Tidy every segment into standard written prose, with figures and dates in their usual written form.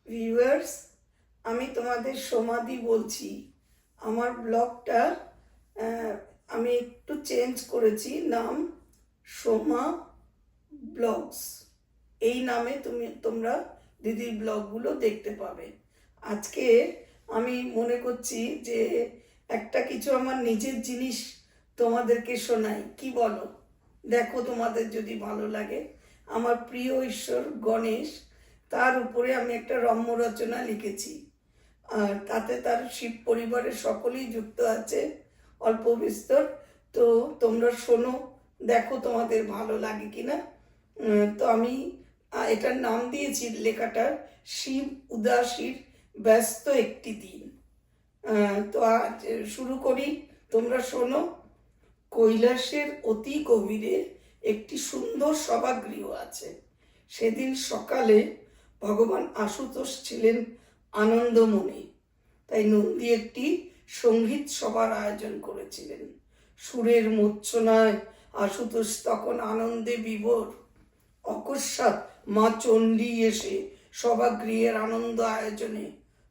Viewers, আমি তোমাদের সোমাদি বলছি। আমার ব্লগটা আমি একটু চেঞ্জ করেছি, নাম সোমা ব্লগস। এই নামে তোমরা দিদির ব্লগগুলো দেখতে পাবে। আজকে আমি মনে করছি যে একটা কিছু আমার নিজের জিনিস তোমাদেরকে শোনাই, কি বলো? দেখো তোমাদের যদি ভালো লাগে। আমার প্রিয় ঈশ্বর গণেশ, তার উপরে আমি একটা রম্য রচনা লিখেছি। আর তাতে তার শিব পরিবারের সকলেই যুক্ত আছে, অল্প বিস্তর। তো তোমরা শোনো, দেখো তোমাদের ভালো লাগে কিনা। তো আমি এটার নাম দিয়েছি, লেখাটার, শিব উদাসীর ব্যস্ত একটি দিন। তো আজ শুরু করি, তোমরা শোনো। কৈলাসের অতি গভীরে একটি সুন্দর সভাগৃহ আছে। সেদিন সকালে ভগবান আশুতোষ ছিলেন আনন্দমনে, তাই নন্দী একটি সঙ্গীত সভার আয়োজন করেছিলেন। সুরের মূর্ছনায় আশুতোষ তখন আনন্দে বিভোর। অকস্মাৎ মা চণ্ডী এসে সভাগৃহের আনন্দ আয়োজনে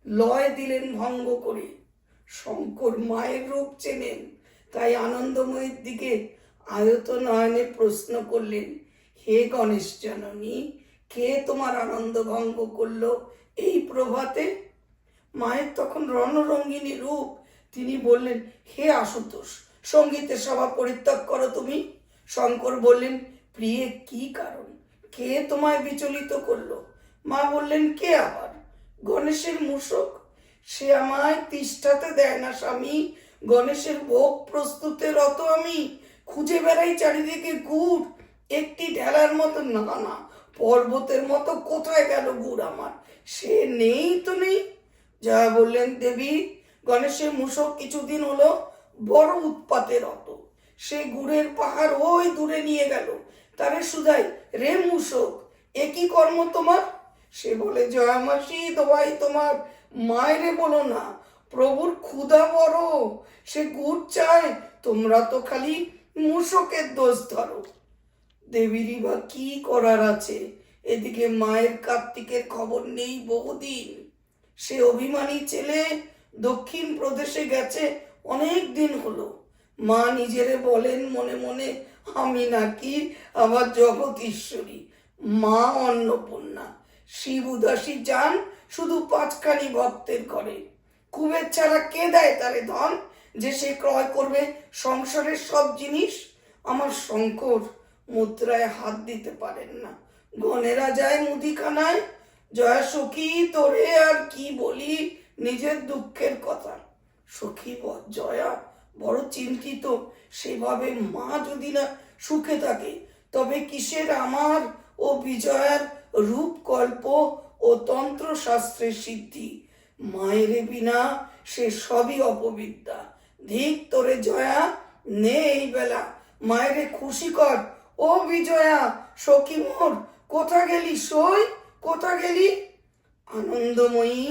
লয় দিলেন ভঙ্গ করে। শঙ্কর মায়ের রূপ চেনেন, তাই আনন্দময়ীর দিকে আয়ত নয়নে প্রশ্ন করলেন, হে গণেশ জননী, কে তোমার আনন্দ ভঙ্গ করলো এই প্রভাতে? মায়ের তখন রণরঙ্গিনী রূপ, তিনি বললেন, হে আশুতোষ, সঙ্গীতের সভা পরিত্যাগ করো তুমি। শঙ্কর বললেন, প্রিয়ে, কি কারণ? কে তোমায় বিচলিত করলো? মা বললেন, কে আবার? গণেশের মূষক। সে আমায় তিষ্ঠাতে দেয় না স্বামী। গণেশের ভোগ প্রস্তুতে রত আমি। খুঁজে বেড়াই চারিদিকে গুড়, একটি ঢেলার মতো না, পর্বতের মতো কোথায় গেল গুড় আমার? সে নেই তো নেই। জয়া বললেন, দেবী, গণেশের মূষক কিছুদিন হলো বড় উৎপাতে রত। সে গুড়ের পাহাড় ওই দূরে নিয়ে গেল। তারে শুধাই, রে মূষক, একই কর্ম তোমার? সে বলে, জয়া মাসি, দোয়াই তোমার, মায়েরে বলো না, প্রভুর ক্ষুধা বড়, সে গুড় চায়, তোমরা তো খালি মূষকের দোষ ধরো। দেবীরই বা কি করার আছে? এদিকে মায়ের কার্তিকের খবর নেই বহুদিন। সে অভিমানী ছেলে দক্ষিণ প্রদেশে গেছে অনেক দিন হলো। মা নিজেরে বলেন মনে মনে, আমি নাকি আবার জগদীশ্বরী, মা অন্নপূর্ণা। শিব উদাসী যান শুধু পাঁচখানি ভক্তের ঘরে। কুবের ছাড়া কে দেয় তারে ধন, যে সে ক্রয় করবে সংসারের সব জিনিস? আমার শঙ্কর মুদ্রায় হাত দিতে পারেন না। গণেরা যায় মুদিখানায়। জয়া সখী, তোরে আর কি বলি নিজের দুঃখের কথা। সখী জয়া বড় চিন্তিত। সেভাবে মা যদি না সুখে থাকে, তবে কিসের আমার ও বিজয়ার রূপকল্প ও তন্ত্রশাস্ত্রের সিদ্ধি? মায়ের বিনা সে সবই অপবিদ্যা। ধিক তোরে জয়া, নে এই বেলা মায়েরে খুশি কর। ও বিজয়া, সখী মোর, কোথা গেলি সই, কোথা গেলি? আনন্দময়ী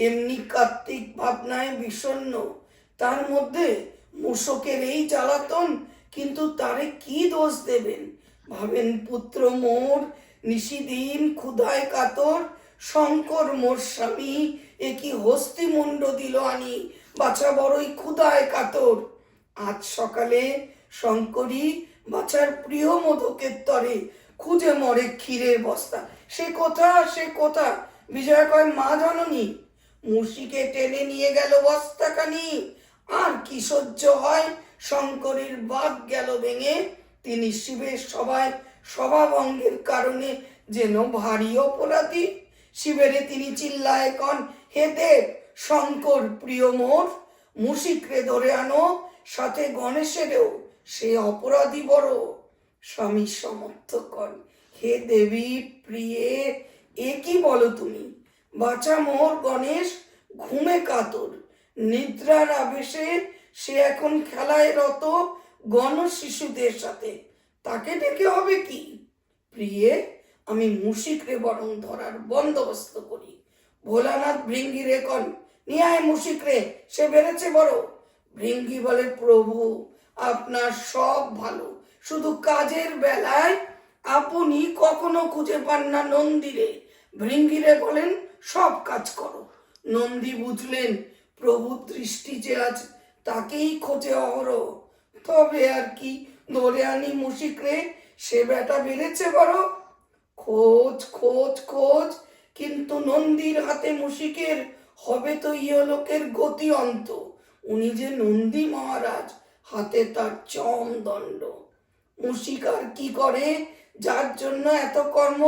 এমনি কার্তিক ভাবনায় বিষণ্ণ। তার মধ্যে মূষকের এই জ্বালাতন, কিন্তু তারে কি দোষ দেবেন? ভাবেন, পুত্র মোর নিশিদিন ক্ষুধায় কাতর, শঙ্কর মোর স্বামী এ কি হস্তিমুণ্ড দিল আনি, বাছা বড়ই ক্ষুধায় কাতর। আজ সকালে শঙ্করী বাছার প্রিয় মোদকের তরে খুঁজে মরে ক্ষীরের বস্তা। সে কোথা, সে কোথা? বিজয়া কয়, মা জননী, মুশিকে টেনে নিয়ে গেল বস্তাখানি। আর কি সহ্য হয়? শঙ্করীর বাঘ গেল ভেঙে। তিনি শিবের সভায় সভাভঙ্গের কারণে যেন ভারী অপরাধী। শিবেরে তিনি চিল্লায় কন, হে দেব, শঙ্কর প্রিয় মোর, মুশিকরে ধরে আনো, সাথে গণেশেরও, সে অপরাধী বড়। স্বামী সমর্থকন, হে দেবী প্রিয়ে, এ কি বলো তুমি? বাছা মোর গণেশ ঘুমে কাতর, নিদ্রার আবেশে সে এখন খেলায় রত গণ শিশুদের সাথে। তাকে ডেকে হবে কি? প্রিয়ে, আমি মুশিকরে বরং ধরার বন্দোবস্ত করি। ভোলানাথ ভৃঙ্গি রে কন, নিয়ে আয় মুশিকরে, সে বেড়েছে বড়। ভৃঙ্গি বলে, প্রভু আপনার সব ভালো, শুধু কাজের বেলায় আপনি কখনো খুঁজে পান না নন্দীরে। ভৃঙ্গিরে বলেন, সব কাজ করো। নন্দী বুঝলেন প্রভুর দৃষ্টি যে আজ তাকেই খোঁজে অহরহ। তবে আর কি, ধরে আনি মুশিক রে, সে বেটা বেড়েছে বড়। খোঁজ খোঁজ খোঁজ, কিন্তু নন্দীর হাতে মুশিকের হবে তো ইহলোকের গতি অন্ত। উনি যে নন্দী মহারাজ, হাতে তার চম দণ্ড। মুশিক আর কি করে, যার জন্য এত কর্ম,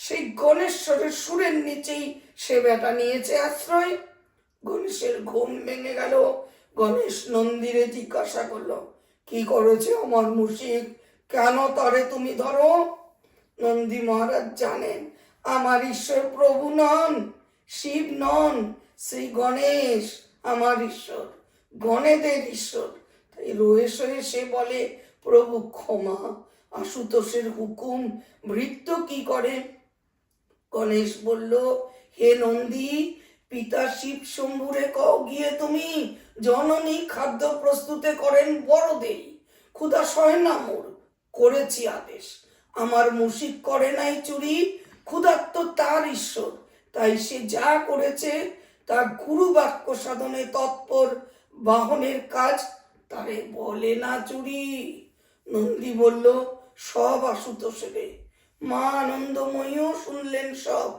সেই গণেশ্বরের সুরের নিচেই সে বেটা নিয়েছে আশ্রয়। গণেশের ঘুম ভেঙে গেল। গণেশ নন্দীরে জিজ্ঞাসা করলো, কি করেছে আমার মুশিক, কেন তারে তুমি ধরো? নন্দী মহারাজ জানেন আমার ঈশ্বর প্রভু নন, শিব নন, শ্রী গণেশ আমার ঈশ্বর, গণেদের ঈশ্বর। তাই রোয়ে শোয়ে সে বলে, প্রভু ক্ষমা, আশুতোষের হুকুম ভৃত্য কি করে? গণেশ বলল, হে নন্দী, পিতা শিব শম্ভুরে কও গিয়ে তুমি, জননী খাদ্য প্রস্তুতে করেন বড় দেরি, ক্ষুধা সয় না মোর, করেছি আদেশ। আমার মুশিক করে নাই চুরি, ক্ষুধার্ত তার ঈশ্বর, তাই সে যা করেছে তার গুরু বাক্য সাধনে তৎপর, বাহনের কাজ তারে বলে না চুরি। নন্দী বলল, সব আশুতোষের। মা আনন্দময়ীও শুনলেন সব।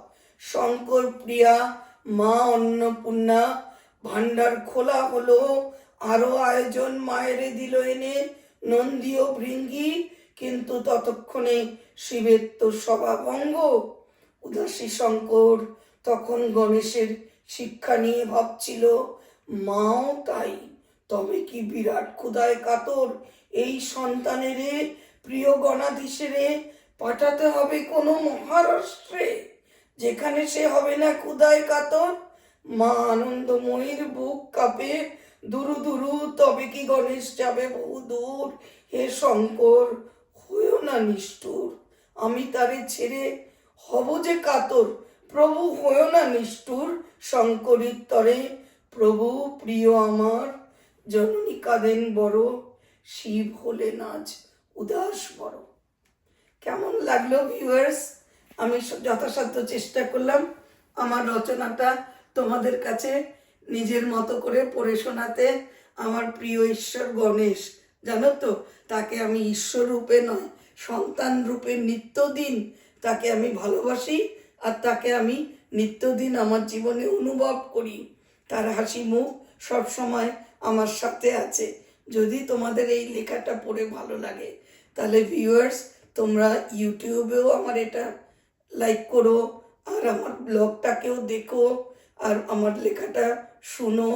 শঙ্কর প্রিয়া, মা অন্নপূর্ণা, ভান্ডার খোলা হলো, আরো আয়োজন মায়েরে দিল এনে নন্দী ও ভৃঙ্গি। কিন্তু ততক্ষণে শিবের তো সভাভঙ্গ। উদাসী শঙ্কর তখন গণেশের শিক্ষা নিয়ে ভাবছিল, মাও তাই। তবে কি বিরাট ক্ষুধায় কাতর এই সন্তানেরে, প্রিয় গণাধীশেরে পাঠাতে হবে কোনো মহারাষ্ট্রে, যেখানে সে হবে না ক্ষুধায় কাতর। মা আনন্দময়ীর বুক কাঁপে দুরু দুরু, তবে কি গণেশ যাবে বহু দূর। হে শঙ্কর, হইও না নিষ্ঠুর, আমি তারে ছেড়ে হব যে কাতর। প্রভু হইও না নিষ্ঠুর, শঙ্করীর তরে, প্রভু প্রিয় আমার, জননী কাঁদেন বড়, শিব হলেন আজ উদাস বড়। কেমন লাগলো ভিউয়ার্স? আমি যথাসাধ্য চেষ্টা করলাম আমার রচনাটা তোমাদের কাছে নিজের মতো করে পড়ে শোনাতে। আমার প্রিয় ঈশ্বর গণেশ, জানো তো, তাকে আমি ঈশ্বর রূপে নয়, সন্তান রূপে নিত্যদিন তাকে আমি ভালোবাসি, আর তাকে আমি নিত্যদিন আমার জীবনে অনুভব করি। তার হাসি মুখ সব সময় আমার সাথে আছে। যদি তোমাদের এই লেখাটা পড়ে ভালো লাগে, তাহলে ভিউয়ার্স তোমরা ইউটিউবেও আমার এটা লাইক করো, আর আমার ব্লগটাকেও দেখো, আর আমার লেখাটা শুনো,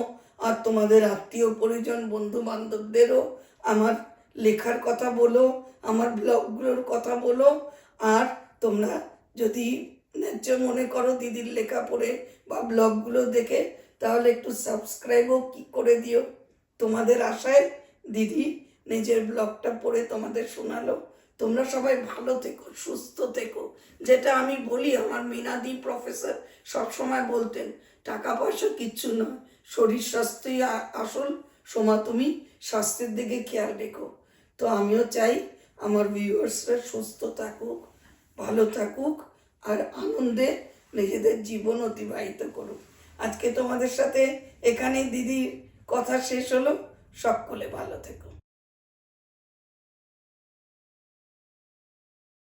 আর তোমাদের আত্মীয় পরিজন বন্ধু বান্ধবদেরও আমার লেখার কথা বলো, আমার ব্লগগুলোর কথা বলো। আর তোমরা যদি ন্যায্য মনে করো দিদির লেখা পড়ে বা ব্লগগুলো দেখে, তাহলে একটু সাবস্ক্রাইবও কি করে দিও। তোমাদের আশায় দিদি নিজের ব্লগটা পড়ে তোমাদের শোনালো। তোমরা সবাই ভালো থেকো, সুস্থ থেকো। যেটা আমি বলি, আমার মীনাদি প্রফেসর সবসময় বলতেন, টাকা পয়সা কিচ্ছু নয়, শরীর স্বাস্থ্যই আসল। সোমা, তুমি স্বাস্থ্যের দিকে খেয়াল রেখো। তো আমিও চাই আমার ভিউয়ার্সরা সুস্থ থাকুক, ভালো থাকুক, আর আনন্দে নিজেদের জীবন অতিবাহিত করুক। আজকে তোমাদের সাথে এখানেই দিদির কথা শেষ হলো। সকলে ভালো থেকো।